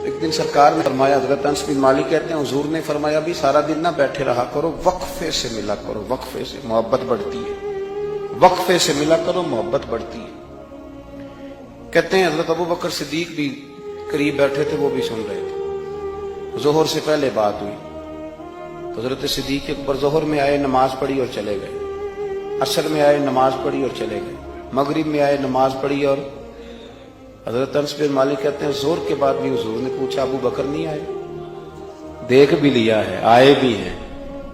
ایک دن سرکار نے فرمایا، حضرت انس بن مالک کہتے ہیں حضور نے فرمایا بھی سارا دن نہ بیٹھے رہا کرو، وقفے سے ملا کرو، وقفے سے محبت بڑھتی ہے، وقفے سے ملا کرو محبت بڑھتی ہے۔ کہتے ہیں حضرت ابو بکر صدیق بھی قریب بیٹھے تھے، وہ بھی سن رہے تھے۔ ظہر سے پہلے بات ہوئی، حضرت صدیق اکبر ظہر میں آئے، نماز پڑھی اور چلے گئے، عصر میں آئے، نماز پڑھی اور چلے گئے، مغرب میں آئے، نماز پڑھی اور حضرت انس بن مالک کہتے ہیں ظہر کے بعد بھی حضور نے پوچھا ابو بکر نہیں آئے؟ دیکھ بھی لیا ہے، آئے بھی ہیں،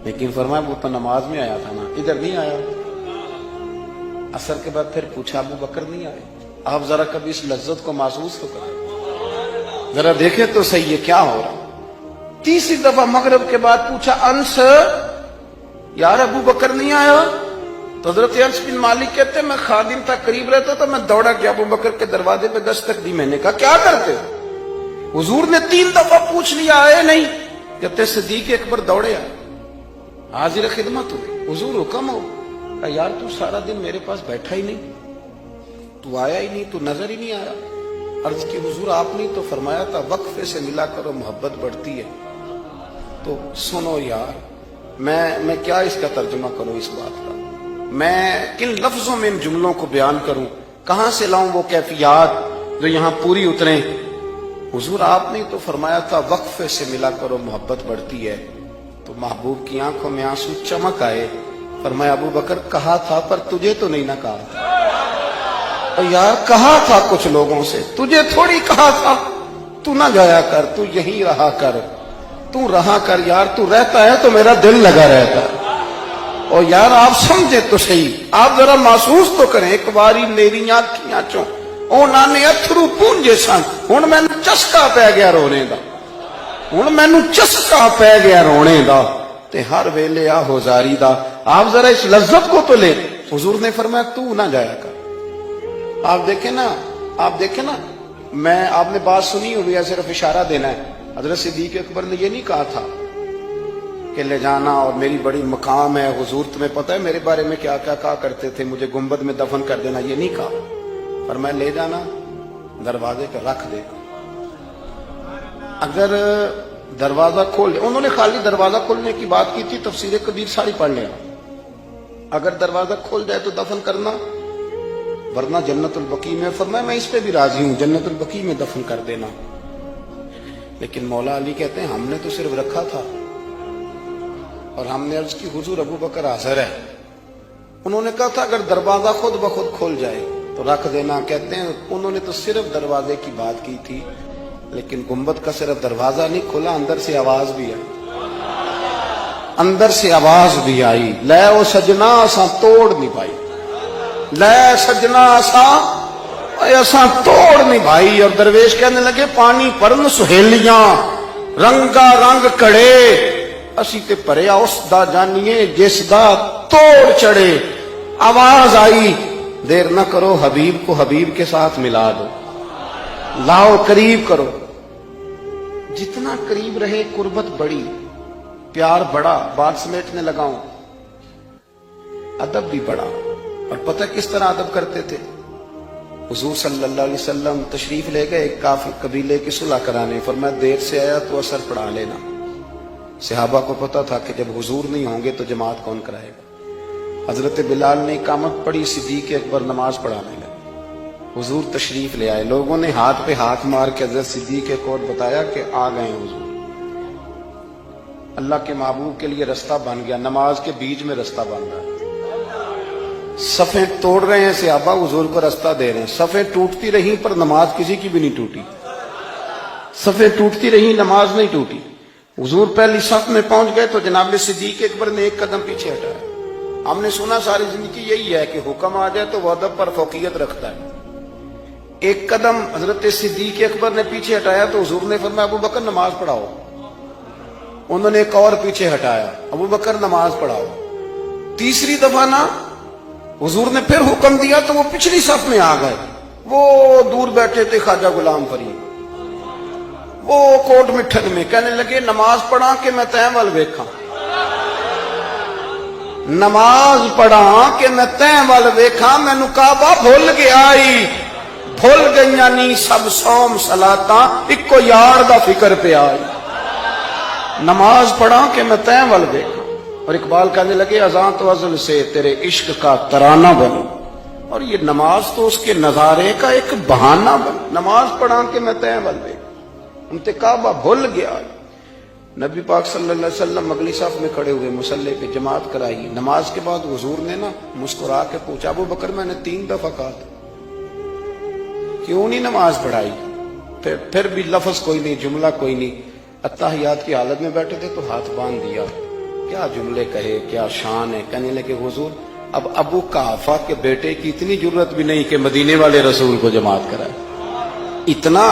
لیکن فرمایا وہ تو نماز میں آیا تھا نا، ادھر نہیں آیا۔ عصر کے بعد پھر پوچھا ابو بکر نہیں آئے؟ آپ ذرا کبھی اس لذت کو محسوس تو کریں، ذرا دیکھیں تو صحیح یہ کیا ہو رہا۔ تیسری دفعہ مغرب کے بعد پوچھا انس یار ابو بکر نہیں آیا؟ تو حضرت انس بن مالک کہتے ہیں میں خادم تھا، قریب رہتا تو میں دوڑا گیا ابو بکر کے دروازے پہ دستک دی، میں نے کہا کیا کرتے ہو؟ حضور نے 3 دفعہ پوچھ لیا، آئے نہیں؟ کہتے صدیق اکبر دوڑے آئے، حاضر خدمت ہوئی، حضور حکم ہو؟ کہا یار تو سارا دن میرے پاس بیٹھا ہی نہیں، تو آیا ہی نہیں، تو نظر ہی نہیں آیا۔ عرض کی حضور آپ نے تو فرمایا تھا وقفے سے ملا کرو محبت بڑھتی ہے۔ تو سنو یار، میں کیا اس کا ترجمہ کروں اس بات کا، میں کن لفظوں میں ان جملوں کو بیان کروں، کہاں سے لاؤں وہ کیفیات جو یہاں پوری اتریں؟ حضور آپ نے تو فرمایا تھا وقفے سے ملا کرو محبت بڑھتی ہے۔ تو محبوب کی آنکھوں میں آنسو چمک آئے، فرمایا ابو بکر کہا تھا پر تجھے تو نہیں نہ کہا تھا۔ اور یار کہا تھا کچھ لوگوں سے، تجھے تھوڑی کہا تھا تو نہ جایا کر، تو یہی رہا کر، تو رہا کر یار، تو رہتا ہے تو میرا دل لگا رہتا ہے۔ اور یار آپ سمجھے تو صحیح، آپ ذرا محسوس تو کریں، ایک باری میری آنکھیاں چوں اونا نے اتھرو پونجے سن، ہن مینوں چسکا پی گیا رونے دا، ہن مینوں چسکا پی گیا رونے دا، تے ہر ویلے آہوزاری دا۔ آپ ذرا اس لذت کو تو لے۔ حضور نے فرمایا تو نہ جایا کر۔ آپ دیکھیں نا، آپ نے بات سنی ہوئی ہے، صرف اشارہ دینا ہے۔ حضرت صدیق اکبر نے یہ نہیں کہا تھا کہ لے جانا اور میری بڑی مقام ہے، حضور تمہیں پتہ ہے میرے بارے میں کیا کیا کہا کرتے تھے، مجھے گنبد میں دفن کر دینا، یہ نہیں کہا، پر میں لے جانا دروازے پہ رکھ دے گا۔ اگر دروازہ کھول، انہوں نے خالی دروازہ کھولنے کی بات کی تھی، تفسیر کبیر ساری پڑھ لینا، اگر دروازہ کھول جائے تو دفن کرنا، ورنہ جنت البقیع میں، فرمایا میں اس پہ بھی راضی ہوں، جنت البقیع میں دفن کر دینا۔ لیکن مولا علی کہتے ہیں ہم نے تو صرف رکھا تھا، اور ہم نے عرض کی حضور ابو بکر حاضر ہے۔ انہوں نے کہا تھا اگر دروازہ خود بخود کھل جائے تو رکھ دینا۔ کہتے ہیں انہوں نے تو صرف دروازے کی بات کی تھی، لیکن گنبد کا صرف دروازہ نہیں کھلا، اندر سے آواز بھی آئی، اندر سے آواز بھی آئی، لے او سجنا اساں توڑ نہیں پائی، لے سجنا اساں توڑ نہیں بھائی۔ اور درویش کہنے لگے پانی پرن سہیلیاں رنگا رنگ کڑے، اسی تے پریا اس دا جانیے جس دا توڑ چڑھے۔ آواز آئی دیر نہ کرو، حبیب کو حبیب کے ساتھ ملا دو، لاؤ قریب کرو۔ جتنا قریب رہے قربت بڑی، پیار بڑا، بات سمیٹنے لگاؤں، ادب بھی بڑا۔ اور پتہ کس طرح ادب کرتے تھے؟ حضور صلی اللہ علیہ وسلم تشریف لے گئے ایک کافر قبیلے کی صلح کرانے، فرمایا دیر سے آیا تو اثر پڑھا لینا۔ صحابہ کو پتا تھا کہ جب حضور نہیں ہوں گے تو جماعت کون کرائے گا۔ حضرت بلال نے اقامت پڑھی، صدیق اکبر نماز پڑھانے لگے، حضور تشریف لے آئے، لوگوں نے ہاتھ پہ ہاتھ مار کے حضرت صدیق کو بتایا کہ آ گئے حضور۔ اللہ کے محبوب کے لیے رستہ بن گیا، نماز کے بیچ میں رستہ بن رہا ہے، صفیں توڑ رہے ہیں صحابہ، حضور کو رستہ دے رہے ہیں، صفیں ٹوٹتی رہیں پر نماز کسی کی بھی نہیں ٹوٹی، صفیں ٹوٹتی رہیں نماز نہیں ٹوٹی۔ حضور پہلی صف میں پہنچ گئے تو جناب صدیق اکبر نے ایک قدم پیچھے ہٹایا۔ ہم نے سنا ساری زندگی یہی ہے کہ حکم آ جائے تو وہ ادب پر فوقیت رکھتا ہے۔ ایک قدم حضرت صدیق اکبر نے پیچھے ہٹایا تو حضور نے فرمایا ابو بکر نماز پڑھاؤ۔ انہوں نے ایک اور پیچھے ہٹایا، ابو بکر نماز پڑھاؤ۔ تیسری دفعہ نا حضور نے پھر حکم دیا تو وہ پچھلی صف میں آ گئے، وہ دور بیٹھے تھے خواجہ غلام فرید، وہ کوٹ مٹھن میں، کہنے لگے نماز پڑھا کہ میں تیں ول ویکھاں، نماز پڑھا کہ میں تیں ول ویکھاں، مینوں کعبہ بھول گیا بھول گئیاں نی سب سوم سلاتاں اکو یار دا فکر پہ آئی نماز پڑھا کہ میں تیں ول دیکھا اور اقبال کہنے لگے اذان تو ازل سے تیرے عشق کا ترانہ بنو اور یہ نماز تو اس کے نظارے کا ایک بہانہ بن نماز پڑھا کہ میں تیں ول دیکھا انتقابہ بھول گیا نبی پاک صلی اللہ علیہ وسلم اگلی صف میں کھڑے ہوئے مصلی پہ جماعت کرائی نماز کے بعد حضور نے نا مسکرا کے پوچھا ابو بکر میں نے 3 دفعہ کہا تھا کیوں نہیں نماز پڑھائی پھر بھی لفظ کوئی نہیں جملہ کوئی نہیں اتحیات کی حالت میں بیٹھے تھے تو ہاتھ باندھ دیا کیا جملے کہے کیا شان ہے کہنے لگے حضور اب ابو قحافہ کے بیٹے کی اتنی ضرورت بھی نہیں کہ مدینے والے رسول کو جماعت کرائے اتنا